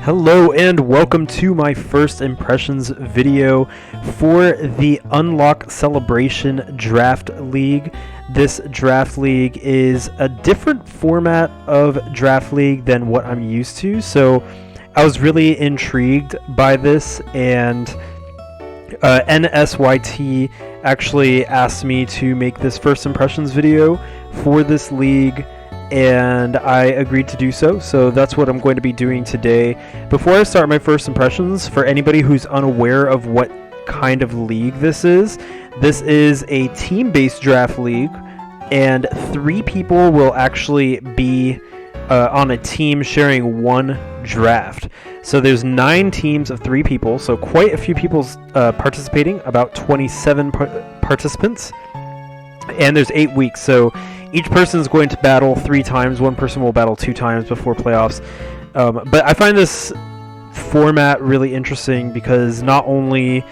Hello and welcome to my first impressions video for the Unlock Celebration Draft League. This draft league is a different format of draft league than what I'm used to, so I was really intrigued by this, and NSYT actually asked me to make this first impressions video for this league, and I agreed to do so. So that's what I'm going to be doing today. Before I start my first impressions, for anybody who's unaware of what kind of league this is a team-based draft league, and 3 people will actually be on a team sharing one draft. So there's 9 teams of 3 people, so quite a few people participating, about 27 participants, and there's 8 weeks. So each person is going to battle 3 times. One person will battle 2 times before playoffs. But I find this format really interesting because not only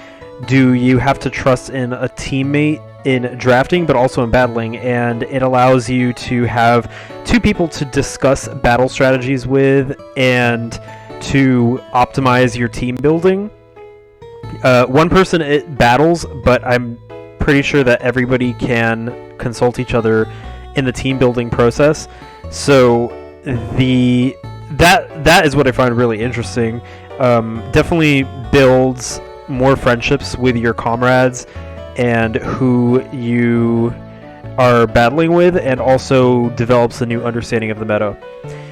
do you have to trust in a teammate in drafting, but also in battling, and it allows you to have 2 people to discuss battle strategies with and to optimize your team building. One person it battles, but I'm pretty sure that everybody can consult each other in the team building process. So that is what I find really interesting. Definitely builds more friendships with your comrades and who you are battling with, and also develops a new understanding of the meta.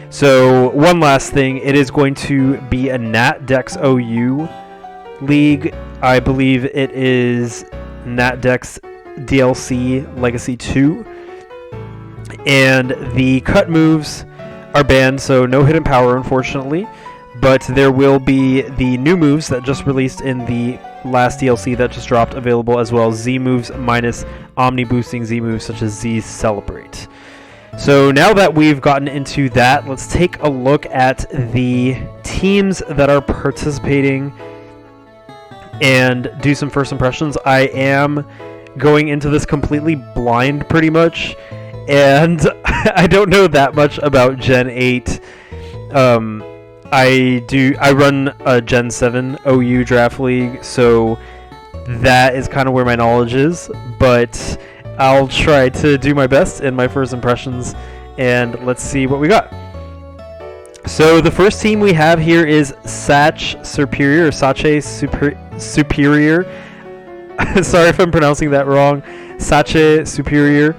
So one last thing, it is going to be a NatDex OU league. I believe it is NatDex DLC Legacy 2. And the cut moves are banned, so no hidden power, unfortunately. But there will be the new moves that just released in the last DLC that just dropped, available, as well as Z moves minus Omni boosting Z moves such as Z Celebrate. So now that we've gotten into that, let's take a look at the teams that are participating and do some first impressions. I am going into this completely blind, pretty much, and I don't know that much about Gen 8. I run a Gen 7 OU draft league, so that is kind of where my knowledge is, but I'll try to do my best in my first impressions, and let's see what we got. So the first team we have here is Sache Superior, or Sache Superior. Sorry if I'm pronouncing that wrong. Sache Superior.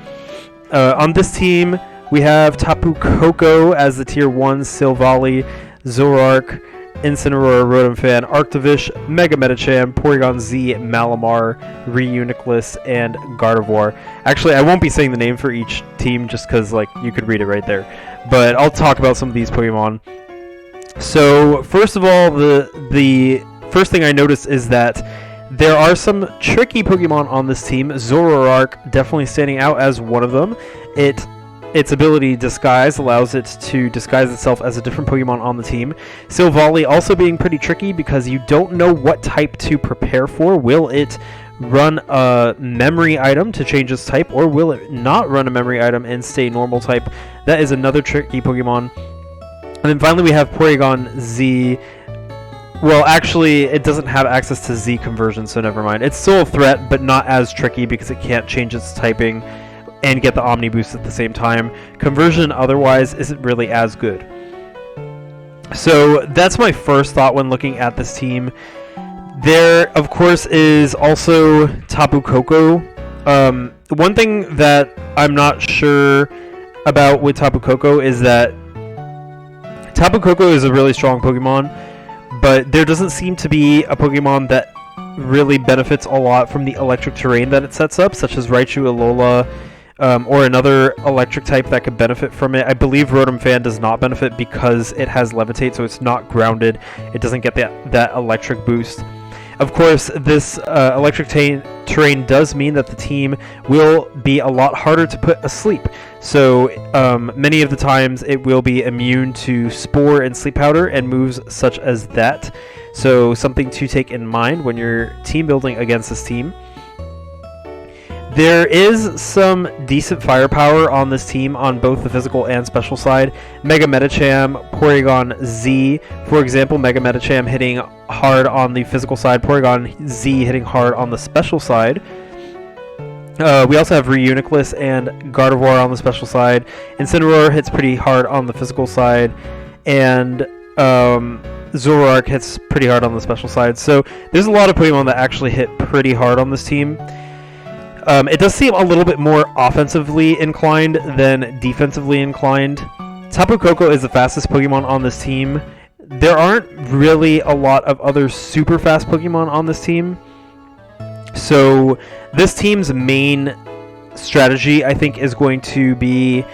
On this team, we have Tapu Koko as the Tier 1, Silvally, Zoroark, Incineroar, Rotom Fan, Arctovish, Mega Medicham, Porygon Z, Malamar, Reuniclus, and Gardevoir. Actually, I won't be saying the name for each team just because, like, you could read it right there. But I'll talk about some of these Pokemon. So, first of all, the first thing I noticed is that there are some tricky Pokemon on this team. Zoroark definitely standing out as one of them. Its ability Disguise allows it to disguise itself as a different Pokemon on the team. Silvally also being pretty tricky because you don't know what type to prepare for. Will it run a memory item to change its type, or will it not run a memory item and stay normal type? That is another tricky Pokemon. And then finally we have Porygon Z. Well, actually, it doesn't have access to Z conversion, so never mind. It's still a threat, but not as tricky because it can't change its typing and get the Omni boost at the same time. Conversion otherwise isn't really as good. So that's my first thought when looking at this team. There, of course, is also Tapu Koko. One thing that I'm not sure about with Tapu Koko is that Tapu Koko is a really strong Pokemon, but there doesn't seem to be a Pokemon that really benefits a lot from the electric terrain that it sets up, such as Raichu, Alola, or another electric type that could benefit from it. I believe Rotom Fan does not benefit because it has Levitate, so it's not grounded. It doesn't get that electric boost. Of course, this electric terrain does mean that the team will be a lot harder to put asleep. So many of the times it will be immune to Spore and Sleep Powder and moves such as that. So something to take in mind when you're team building against this team. There is some decent firepower on this team on both the physical and special side. Mega Medicham, Porygon Z, for example, Mega Medicham hitting hard on the physical side, Porygon Z hitting hard on the special side. We also have Reuniclus and Gardevoir on the special side. Incineroar hits pretty hard on the physical side, and Zoroark hits pretty hard on the special side. So there's a lot of Pokemon that actually hit pretty hard on this team. It does seem a little bit more offensively inclined than defensively inclined. Tapu Koko is the fastest Pokemon on this team. There aren't really a lot of other super fast Pokemon on this team. So this team's main strategy, I think, is going to be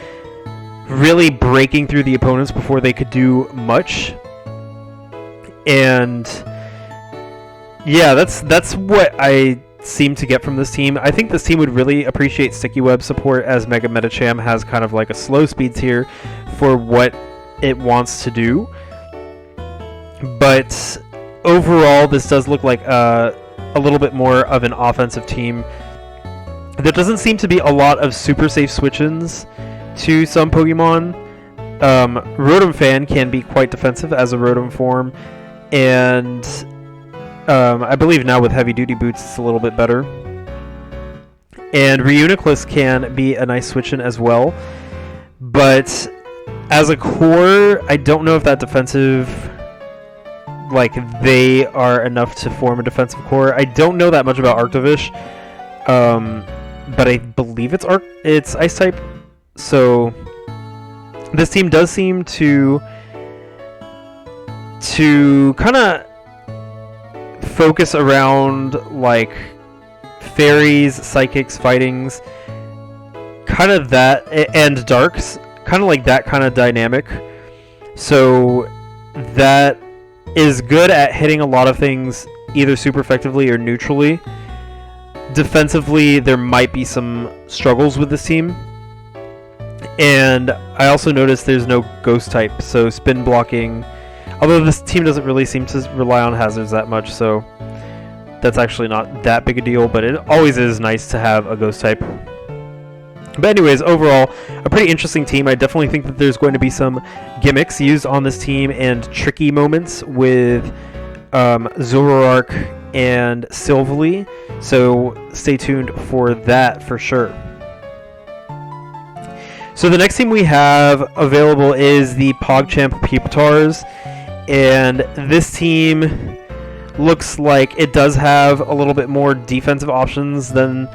really breaking through the opponents before they could do much. And yeah, that's what I seem to get from this team. I think this team would really appreciate Sticky Web support, as Mega Medicham has kind of like a slow speed tier for what it wants to do. But overall, this does look like a little bit more of an offensive team. There doesn't seem to be a lot of super safe switch-ins to some Pokemon. Rotom Fan can be quite defensive as a Rotom form, and I believe now with Heavy Duty Boots it's a little bit better. And Reuniclus can be a nice switch-in as well. But as a core, I don't know if that defensive, like, they are enough to form a defensive core. I don't know that much about Arctovish, but I believe it's Ice-type. So this team does seem to kind of focus around, like, fairies, psychics, fightings, kind of that, and darks, kind of like that kind of dynamic. So that is good at hitting a lot of things either super effectively or neutrally. Defensively, there might be some struggles with this team. And I also noticed there's no ghost type, so spin blocking, although this team doesn't really seem to rely on hazards that much, so that's actually not that big a deal, but it always is nice to have a ghost type. But anyways, overall, a pretty interesting team. I definitely think that there's going to be some gimmicks used on this team and tricky moments with Zoroark and Silvally, so stay tuned for that for sure. So the next team we have available is the PogChamp Pupitar's, and this team looks like it does have a little bit more defensive options than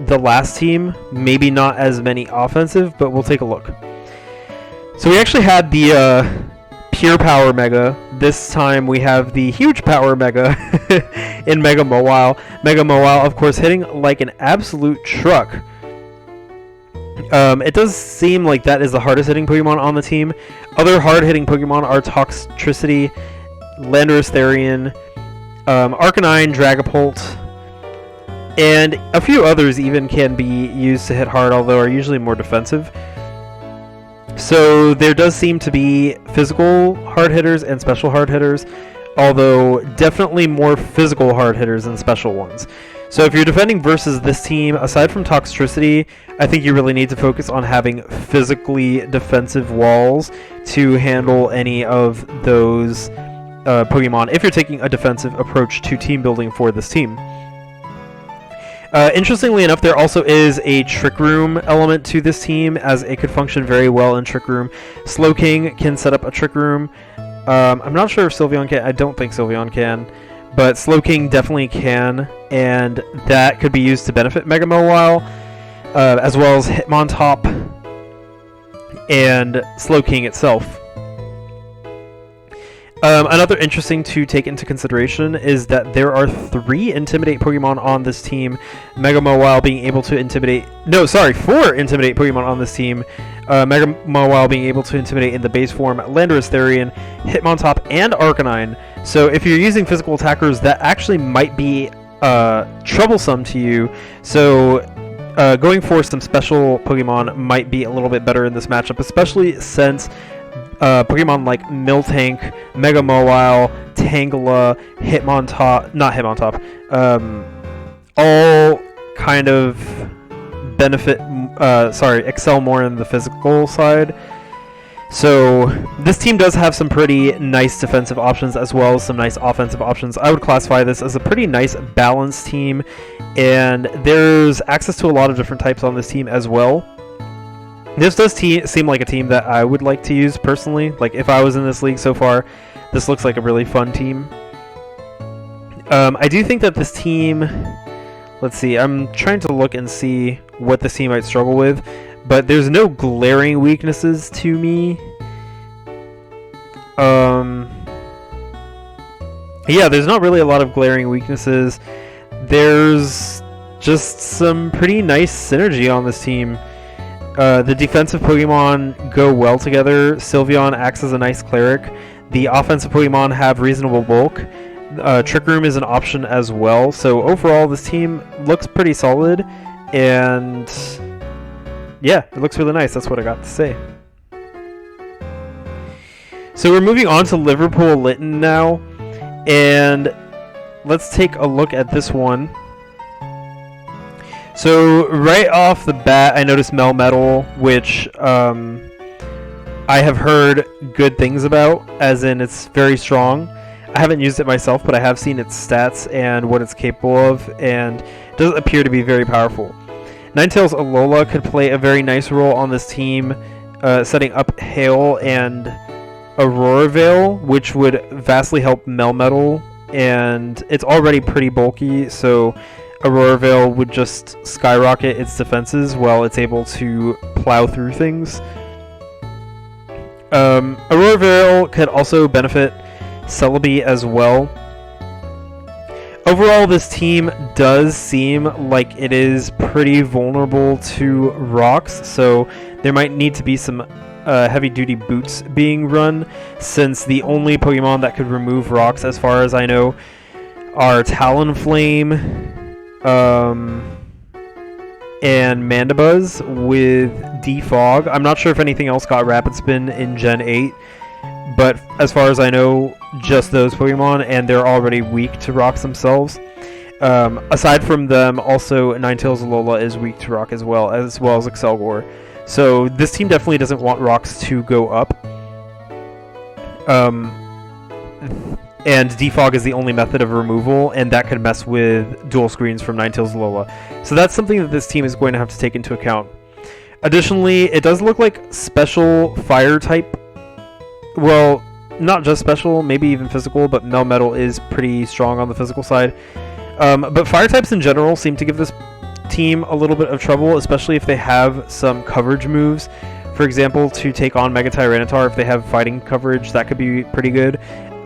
the last team. Maybe not as many offensive, but we'll take a look. So we actually had the Pure Power Mega. This time we have the Huge Power Mega in Mega Mawile. Mega Mawile, of course, hitting like an absolute truck. It does seem like that is the hardest hitting Pokemon on the team. Other hard hitting Pokemon are Toxtricity, Landorus Therian, Arcanine, Dragapult, and a few others even can be used to hit hard, although are usually more defensive. So there does seem to be physical hard hitters and special hard hitters, although definitely more physical hard hitters than special ones. So if you're defending versus this team, aside from Toxtricity, I think you really need to focus on having physically defensive walls to handle any of those Pokemon if you're taking a defensive approach to team building for this team. Interestingly enough, there also is a Trick Room element to this team, as it could function very well in Trick Room. Slowking can set up a Trick Room. I'm not sure if Sylveon can. I don't think Sylveon can. But Slowking definitely can, and that could be used to benefit Mega Mawile, as well as Hitmontop and Slowking itself. Another interesting to take into consideration is that there are 3 Intimidate Pokemon on this team. Mega Mawile being able to intimidate... No, sorry, 4 Intimidate Pokemon on this team. Mega Mawile being able to intimidate in the base form, Landorus Therian, Hitmontop, and Arcanine. So if you're using physical attackers, that actually might be troublesome to you. So going for some special Pokemon might be a little bit better in this matchup, especially since Pokemon like Miltank, Mega Mawile, Tangela, Hitmontop, not Hitmontop, all kind of excel more in the physical side. So this team does have some pretty nice defensive options as well as some nice offensive options. I would classify this as a pretty nice balanced team, and there's access to a lot of different types on this team as well. This does seem like a team that I would like to use personally. Like, if I was in this league so far, this looks like a really fun team. I do think that this team... Let's see, I'm trying to look and see what this team might struggle with, but there's no glaring weaknesses to me. Yeah, there's not really a lot of glaring weaknesses. There's just some pretty nice synergy on this team. The defensive Pokemon go well together. Sylveon acts as a nice cleric. The offensive Pokemon have reasonable bulk. Trick Room is an option as well. So overall, this team looks pretty solid, and yeah, it looks really nice. That's what I got to say. So we're moving on to Liverpool Litten now, and let's take a look at this one. So right off the bat, I noticed Melmetal, which I have heard good things about, as in it's very strong. I haven't used it myself, but I have seen its stats and what it's capable of, and it does appear to be very powerful. Ninetales Alola could play a very nice role on this team, setting up Hail and Aurora Veil, which would vastly help Melmetal, and it's already pretty bulky, so Aurora Veil would just skyrocket its defenses while it's able to plow through things. Aurora Veil could also benefit Celebi as well. Overall, this team does seem like it is pretty vulnerable to rocks, so there might need to be some heavy-duty boots being run, since the only Pokemon that could remove rocks, as far as I know, are Talonflame and Mandibuzz with Defog. I'm not sure if anything else got Rapid Spin in Gen 8, but as far as I know, just those Pokemon, and they're already weak to rocks themselves. Aside from them, also Ninetales Alola is weak to rock as well as Excelgor. So this team definitely doesn't want rocks to go up. And Defog is the only method of removal, and that could mess with dual screens from Ninetales Alola. So that's something that this team is going to have to take into account. Additionally, it does look like special fire type. Well, not just special, maybe even physical, but Melmetal is pretty strong on the physical side. But fire types in general seem to give this team a little bit of trouble, especially if they have some coverage moves. For example, to take on Mega Tyranitar, if they have fighting coverage, that could be pretty good.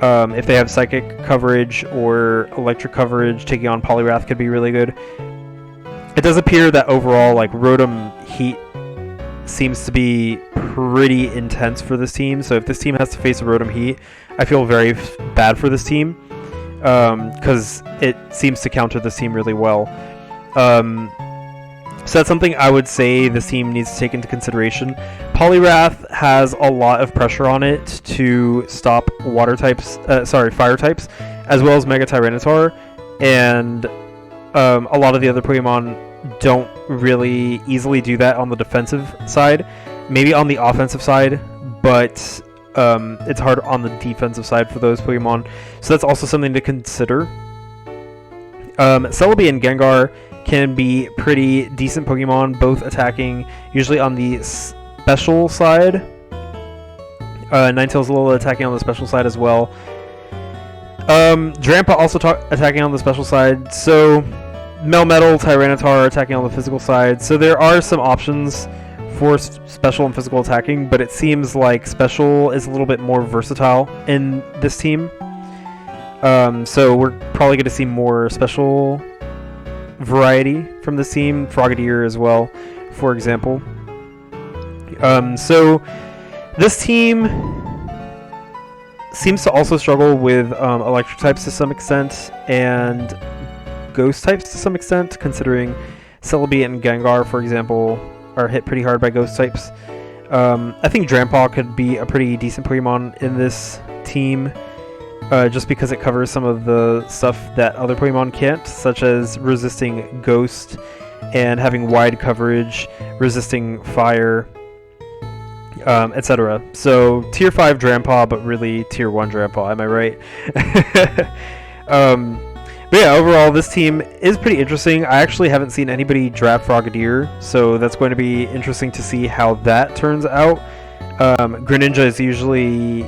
If they have psychic coverage or electric coverage, taking on Poliwrath could be really good. It does appear that overall, like, Rotom Heat seems to be pretty intense for this team, so if this team has to face a Rotom Heat, I feel very bad for this team, because it seems to counter this team really well. So that's something I would say this team needs to take into consideration. Poliwrath has a lot of pressure on it to stop fire types, as well as Mega Tyranitar, and a lot of the other Pokemon don't really easily do that on the defensive side. Maybe on the offensive side, but it's hard on the defensive side for those Pokemon. So that's also something to consider. Celebi and Gengar can be pretty decent Pokemon, both attacking usually on the special side. Ninetales Alola attacking on the special side as well. Drampa also attacking on the special side. So Melmetal, Tyranitar attacking on the physical side. So there are some options for special and physical attacking, but it seems like special is a little bit more versatile in this team. So we're probably going to see more special variety from this team. Frogadier as well, for example. So this team seems to also struggle with electric types to some extent, and ghost types to some extent, considering Celebi and Gengar, for example, are hit pretty hard by ghost types. I think Drampa could be a pretty decent Pokemon in this team, just because it covers some of the stuff that other Pokemon can't, such as resisting ghost and having wide coverage, resisting fire, etc. So tier 5 Drampa, but really tier 1 Drampa, am I right? But yeah, overall, this team is pretty interesting. I actually haven't seen anybody draft Frogadier, so that's going to be interesting to see how that turns out. Greninja is usually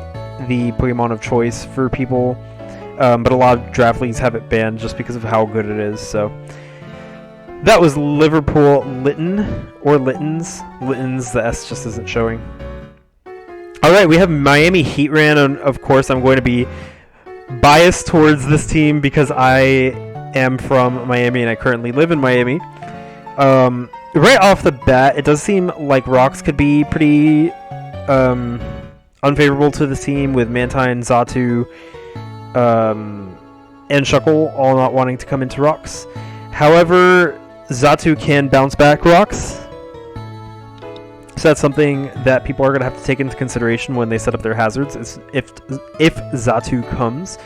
the Pokemon of choice for people, but a lot of draft leagues have it banned just because of how good it is. So that was Liverpool Litten, or Littens. Littens, the S just isn't showing. Alright, we have Miami Heatran, and of course I'm going to be biased towards this team because I am from Miami and I currently live in Miami. Right off the bat, it does seem like rocks could be pretty unfavorable to this team, with Mantine, Xatu, and Shuckle all not wanting to come into rocks. However, Xatu can bounce back rocks, so that's something that people are going to have to take into consideration when they set up their hazards, is if Xatu comes.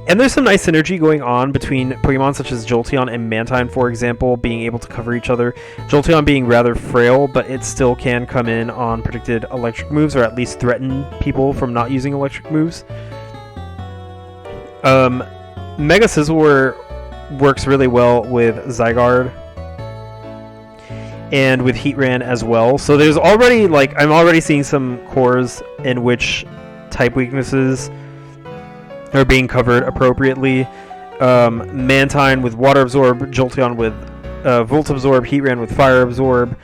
And there's some nice synergy going on between Pokemon such as Jolteon and Mantine, for example, being able to cover each other. Jolteon being rather frail, but it still can come in on predicted electric moves, or at least threaten people from not using electric moves. Mega Scizor works really well with Zygarde and with Heatran as well. So there's already, like, I'm already seeing some cores in which type weaknesses are being covered appropriately. Mantine with Water Absorb, Jolteon with Volt Absorb, Heatran with Fire Absorb.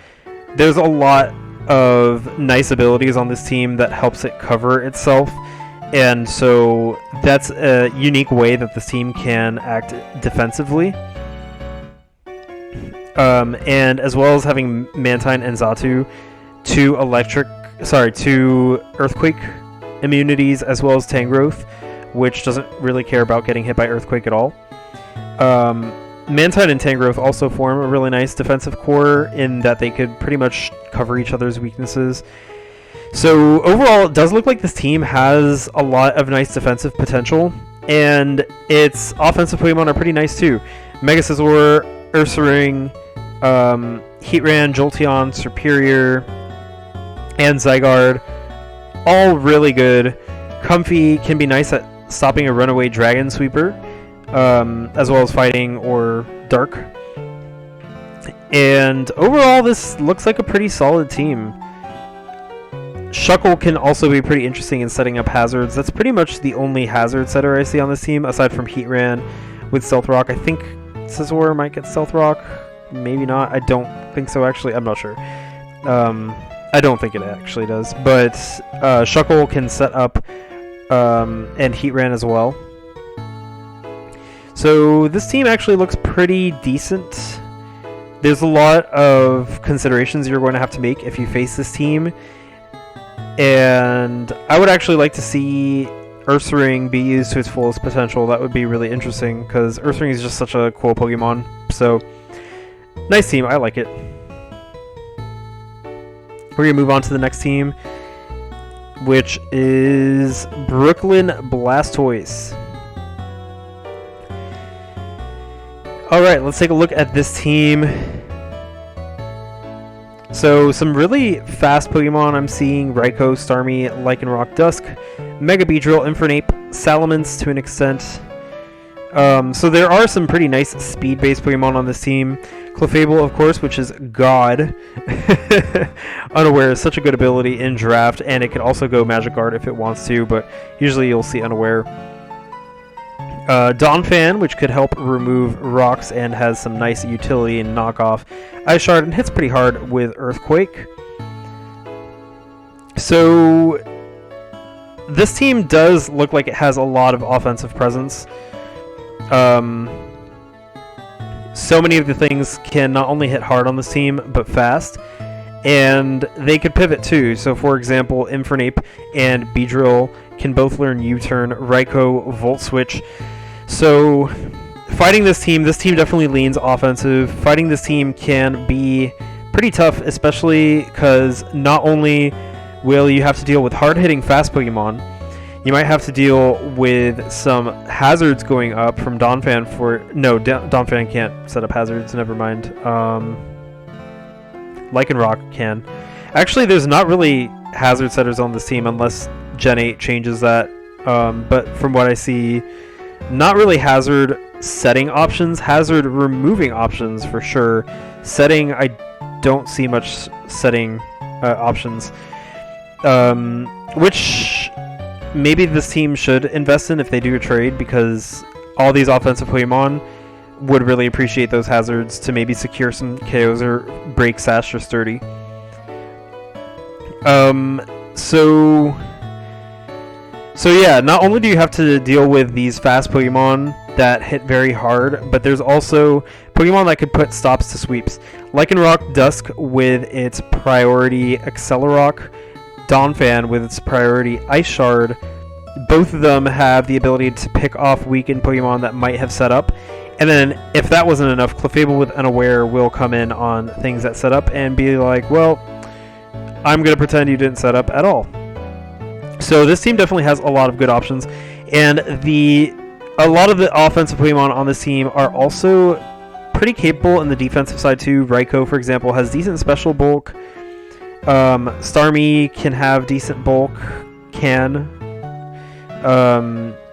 There's a lot of nice abilities on this team that helps it cover itself. And so that's a unique way that this team can act defensively. And as well as having Mantine and Xatu, two Earthquake immunities, as well as Tangrowth, which doesn't really care about getting hit by Earthquake at all. Mantine and Tangrowth also form a really nice defensive core in that they could pretty much cover each other's weaknesses. So overall, it does look like this team has a lot of nice defensive potential, and its offensive Pokemon are pretty nice too. Mega Scizor, Ursaring, Heatran, Jolteon, Serperior, and Zygarde, all really good. Comfy can be nice at stopping a runaway Dragon Sweeper, as well as fighting or Dark. And overall, this looks like a pretty solid team. Shuckle can also be pretty interesting in setting up hazards. That's pretty much the only hazard setter I see on this team, aside from Heatran with Stealth Rock. I think Scizor might get Stealth Rock. Maybe not. I don't think so, actually. I'm not sure. I don't think it actually does. But Shuckle can set up and Heatran as well. So this team actually looks pretty decent. There's a lot of considerations you're going to have to make if you face this team. And I would actually like to see Ursaring be used to its fullest potential. That would be really interesting, because Ursaring is just such a cool Pokemon. So, nice team. I like it. We're going to move on to the next team, which is Brooklyn Blastoise. Alright, let's take a look at this team. So, some really fast Pokemon I'm seeing: Raikou, Starmie, Lycanroc, Dusk, Mega Beedrill, Infernape, Salamence to an extent. So there are some pretty nice speed-based Pokemon on this team. Clefable, of course, which is God. Unaware is such a good ability in draft, and it can also go Magic Guard if it wants to, but usually you'll see Unaware. Donphan, which could help remove rocks and has some nice utility in knockoff. Ice Shard, and hits pretty hard with Earthquake. So this team does look like it has a lot of offensive presence. So many of the things can not only hit hard on this team, but fast. And they could pivot too. So for example, Infernape and Beedrill can both learn U-turn, Raikou, Volt Switch. So fighting this team definitely leans offensive. Fighting this team can be pretty tough, especially because not only will you have to deal with hard-hitting fast Pokemon, You might have to deal with some hazards going up from Donphan for... No, Donphan can't set up hazards, never mind. Lycanroc can. Actually, there's not really hazard setters on this team unless Gen 8 changes that. But from what I see, not really hazard setting options. Hazard removing options for sure. Setting, I don't see much setting options. Which maybe this team should invest in if they do a trade, because all these offensive Pokemon would really appreciate those hazards to maybe secure some KOs or break Sash or Sturdy. So yeah, not only do you have to deal with these fast Pokemon that hit very hard, but there's also Pokemon that could put stops to sweeps. Lycanroc Dusk with its priority Accelerock, Donphan with its priority Ice Shard. Both of them have the ability to pick off weakened Pokemon that might have set up. And then, if that wasn't enough, Clefable with Unaware will come in on things that set up and be like, well, I'm going to pretend you didn't set up at all. So this team definitely has a lot of good options. And a lot of the offensive Pokemon on this team are also pretty capable in the defensive side too. Raikou, for example, has decent special bulk. Starmie can have decent bulk.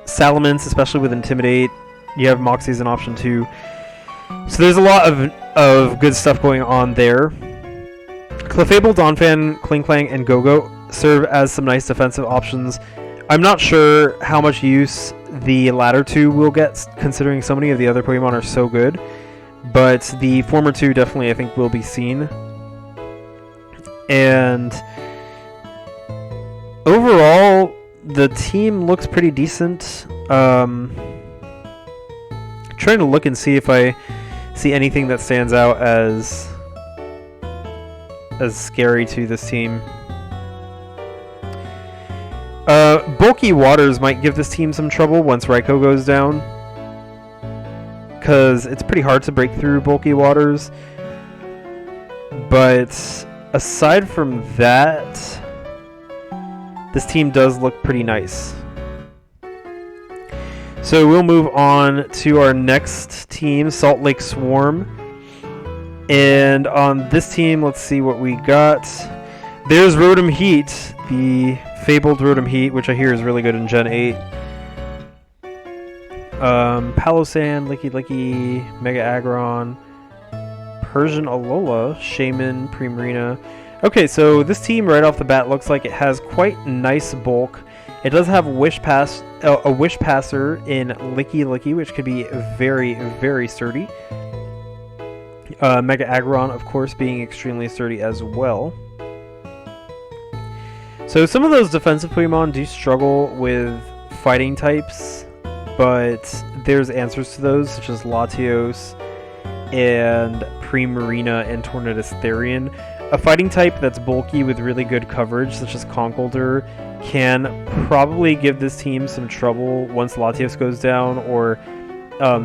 Salamence, especially with Intimidate. You have Moxie as an option too. So there's a lot of good stuff going on there. Clefable, Donphan, Klinklang, and Go-Go serve as some nice defensive options. I'm not sure how much use the latter two will get, considering so many of the other Pokemon are so good. But the former two definitely, I think, will be seen. And overall, the team looks pretty decent. Trying to look and see if I see anything that stands out as scary to this team. Bulky Waters might give this team some trouble once Raikou goes down, because it's pretty hard to break through Bulky Waters. But aside from that, this team does look pretty nice. So we'll move on to our next team, Salt Lake Swarm. And on this team, let's see what we got. There's Rotom Heat, the fabled Rotom Heat, which I hear is really good in Gen 8. Palossand, Licky Licky, Mega Aggron, Persian Alola, Shaman, Primarina. Okay, so this team right off the bat looks like it has quite nice bulk. It does have a Wish Passer in Licky Licky, which could be very, very sturdy. Mega Aggron, of course, being extremely sturdy as well. So some of those defensive Pokemon do struggle with fighting types, but there's answers to those, such as Latios and Primarina and Tornadus Therian. A fighting type that's bulky with really good coverage, such as Conkeldurr, can probably give this team some trouble once Latios goes down, or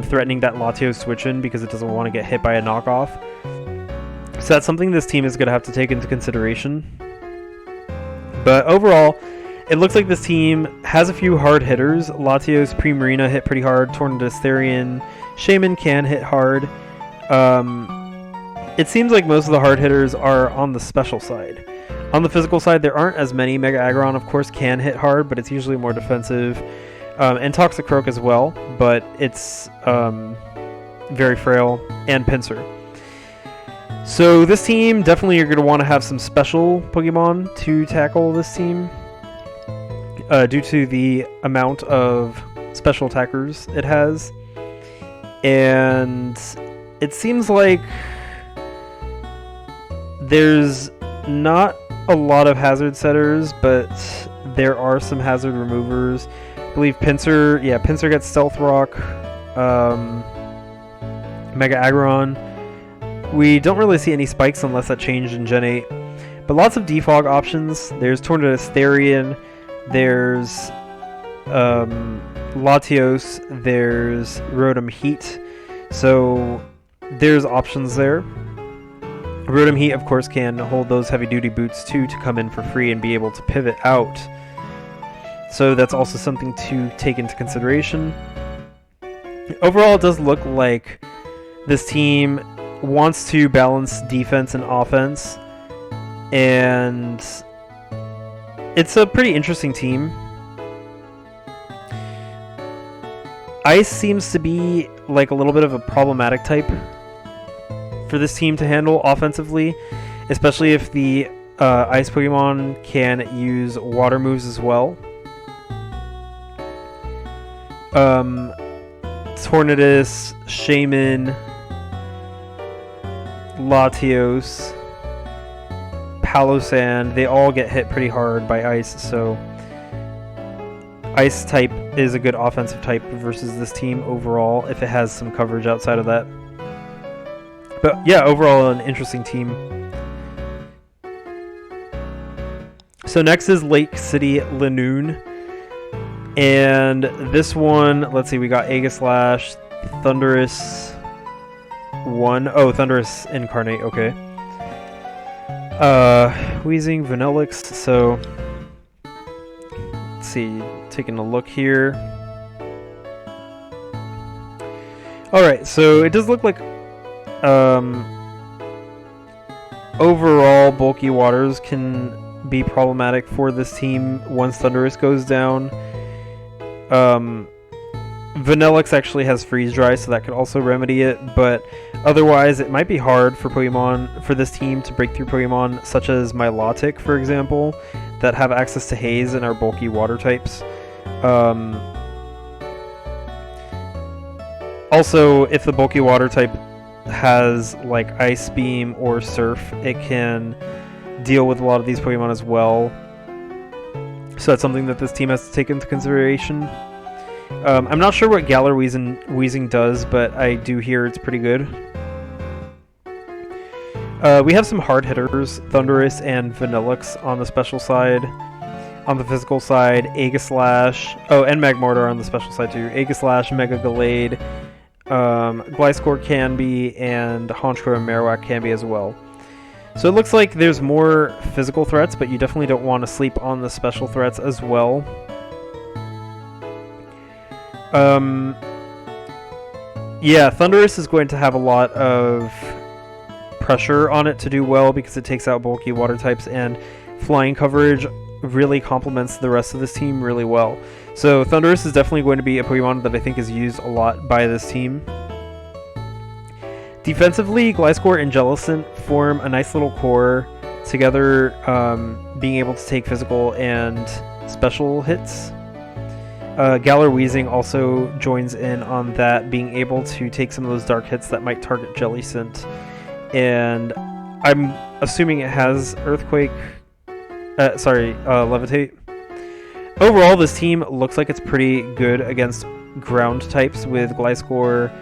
threatening that Latios switch in because it doesn't want to get hit by a knockoff. So that's something this team is going to have to take into consideration. But overall, it looks like this team has a few hard hitters. Latios, Primarina hit pretty hard. Tornadus Therian, Shaman can hit hard. It seems like most of the hard hitters are on the special side. On the physical side, there aren't as many. Mega Aggron, of course, can hit hard, but it's usually more defensive. And Toxicroak as well, but it's very frail. And Pinsir. So this team, definitely you're going to want to have some special Pokemon to tackle this team, due to the amount of special attackers it has. And it seems like there's not a lot of hazard setters, but there are some hazard removers. I believe Pinsir gets Stealth Rock, Mega Aggron. We don't really see any spikes unless that changed in Gen 8. But lots of defog options. There's Tornadus Therian, there's Latios, there's Rotom Heat. So there's options there. Rotom Heat, of course, can hold those heavy-duty boots too to come in for free and be able to pivot out. So that's also something to take into consideration. Overall, it does look like this team wants to balance defense and offense, and it's a pretty interesting team. Ice seems to be like a little bit of a problematic type for this team to handle offensively, especially if the Ice Pokemon can use water moves as well. Tornadus, Shaman, Latios, Palossand, they all get hit pretty hard by Ice, so Ice type is a good offensive type versus this team overall if it has some coverage outside of that. But yeah, overall an interesting team. So next is Lake City Lanoon. And this one, let's see, we got Aegislash, Thundurus 1. Oh, Thundurus Incarnate, okay. Weezing, Vanillix, so let's see, taking a look here. Alright, so it does look like overall bulky waters can be problematic for this team once Thundurus goes down. Vanillix actually has freeze dry, so that could also remedy it, but otherwise it might be hard for this team to break through Pokemon such as Milotic, for example, that have access to Haze and are bulky water types. Also, if the bulky water type has like Ice Beam or Surf, it can deal with a lot of these Pokemon as well. So that's something that this team has to take into consideration. I'm not sure what Galar Weezing does, but I do hear it's pretty good. We have some hard hitters, Thundurus and Vanillix on the special side. On the physical side, Aegislash, and Magmortar on the special side too. Aegislash, Mega Gallade, Gliscor can be, and Honchkrow and Marowak can be as well. So it looks like there's more physical threats, but you definitely don't want to sleep on the special threats as well. Yeah, Thundurus is going to have a lot of pressure on it to do well because it takes out bulky water types, and flying coverage really complements the rest of this team really well. So Thundurus is definitely going to be a Pokemon that I think is used a lot by this team. Defensively, Gliscor and Jellicent form a nice little core together, being able to take physical and special hits. Galar Weezing also joins in on that, being able to take some of those dark hits that might target Jellicent. And I'm assuming it has Earthquake, Levitate. Overall, this team looks like it's pretty good against ground types, with Gliscor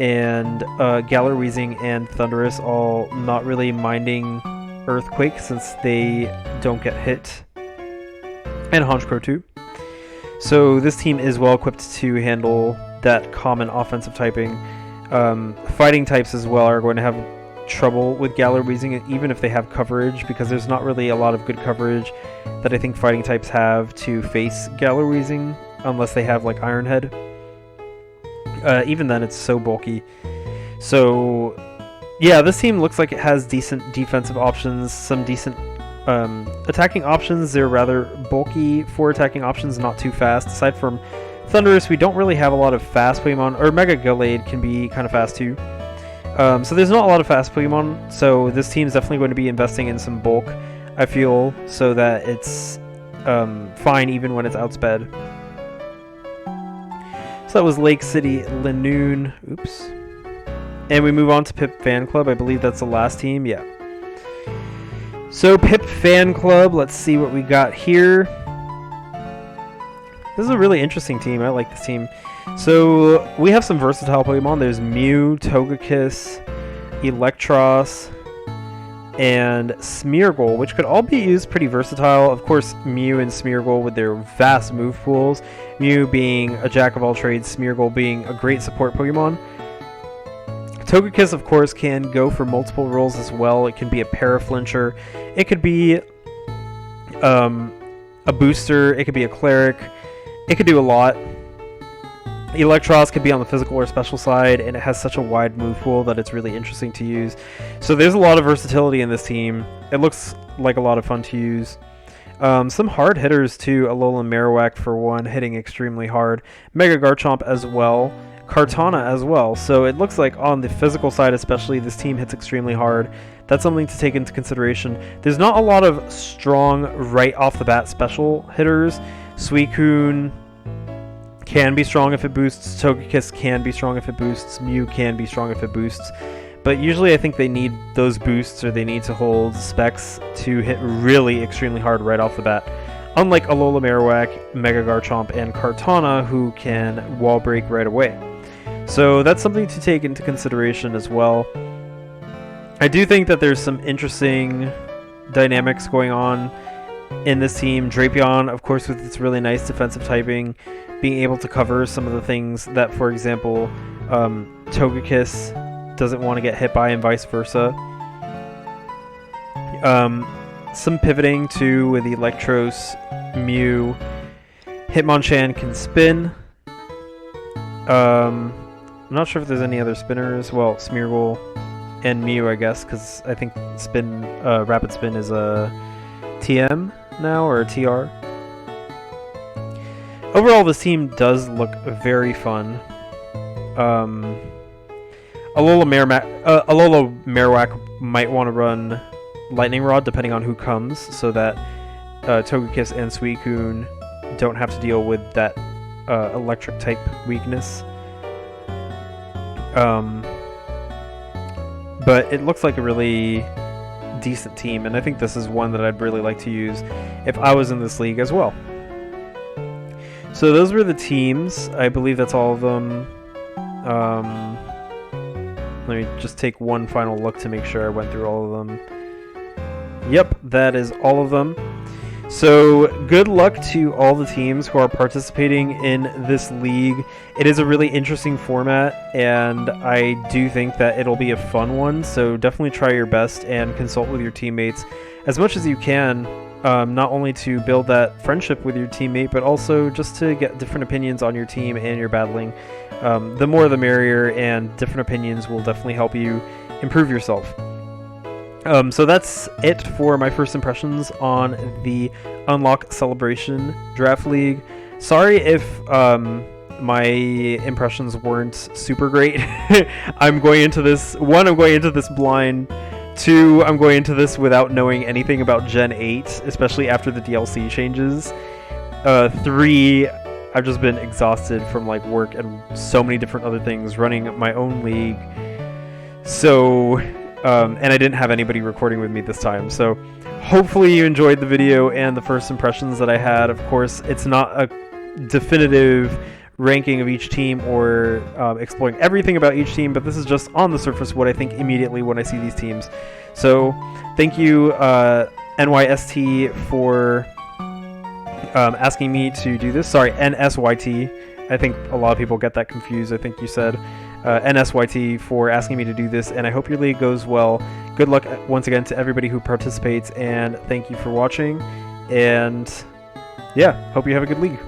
and Galar Weezing and Thundurus all not really minding Earthquake since they don't get hit. And Honchkrow too. So this team is well equipped to handle that common offensive typing. Fighting types as well are going to have trouble with Galar Weezing, even if they have coverage, because there's not really a lot of good coverage that I think fighting types have to face Galar Weezing, unless they have like Iron Head. Even then, it's so bulky. So yeah, this team looks like it has decent defensive options, some decent attacking options. They're rather bulky for attacking options, not too fast. Aside from Thundurus, we don't really have a lot of fast Pokemon, or Mega Gallade can be kind of fast too. So there's not a lot of fast Pokemon, so this team is definitely going to be investing in some bulk, I feel, so that it's fine even when it's outsped. So that was Lake City Lanoon. Oops. And we move on to Pip Fan Club. I believe that's the last team. Yeah. So Pip Fan Club, let's see what we got here. This is a really interesting team. I like this team. So we have some versatile Pokemon. There's Mew, Togekiss, Electros, and Smeargle, which could all be used pretty versatile. Of course, Mew and Smeargle with their vast move pools. Mew being a jack of all trades, Smeargle being a great support Pokemon. Togekiss, of course, can go for multiple roles as well. It can be a Paraflincher. It could be a a booster, it could be a cleric, it could do a lot. Electros could be on the physical or special side, and it has such a wide move pool that it's really interesting to use. So there's a lot of versatility in this team. It looks like a lot of fun to use. Some hard hitters too. Alola Marowak for one, hitting extremely hard. Mega Garchomp as well. Kartana as well. So it looks like on the physical side especially, this team hits extremely hard. That's something to take into consideration. There's not a lot of strong right off the bat special hitters. Suicune can be strong if it boosts, Togekiss can be strong if it boosts, Mew can be strong if it boosts, but usually I think they need those boosts, or they need to hold specs to hit really extremely hard right off the bat. Unlike Alola Marowak, Mega Garchomp, and Kartana, who can wall break right away. So that's something to take into consideration as well. I do think that there's some interesting dynamics going on in this team. Drapion, of course, with its really nice defensive typing, being able to cover some of the things that, for example, Togekiss doesn't want to get hit by, and vice versa. Some pivoting too with Electros, Mew. Hitmonchan can spin. I'm not sure if there's any other spinners. Well, Smeargle and Mew, I guess, because I think Rapid Spin is a TM now, or a TR. Overall, this team does look very fun. Alola Marowak might want to run Lightning Rod depending on who comes, so that Togekiss and Suicune don't have to deal with that electric type weakness. But it looks like a really decent team, and I think this is one that I'd really like to use if I was in this league as well. So those were the teams. I believe that's all of them. Let me just take one final look to make sure I went through all of them. Yep, that is all of them. So good luck to all the teams who are participating in this league. It is a really interesting format, and I do think that it'll be a fun one, so definitely try your best and consult with your teammates as much as you can, not only to build that friendship with your teammate, but also just to get different opinions on your team and your battling. The more the merrier, and different opinions will definitely help you improve yourself. So that's it for my first impressions on the Unlock Celebration Draft League. Sorry if my impressions weren't super great. I'm going into this blind. 2, I'm going into this without knowing anything about Gen 8, especially after the DLC changes. 3, I've just been exhausted from like work and so many different other things, running my own league. So, and I didn't have anybody recording with me this time. So hopefully you enjoyed the video and the first impressions that I had. Of course, it's not a definitive ranking of each team or exploring everything about each team, but this is just on the surface what I think immediately when I see these teams. So thank you, NYST, for asking me to do this. Sorry, NSYT. I think a lot of people get that confused. I think you said NSYT for asking me to do this, and I hope your league goes well. Good luck once again to everybody who participates, and thank you for watching. And yeah, hope you have a good league.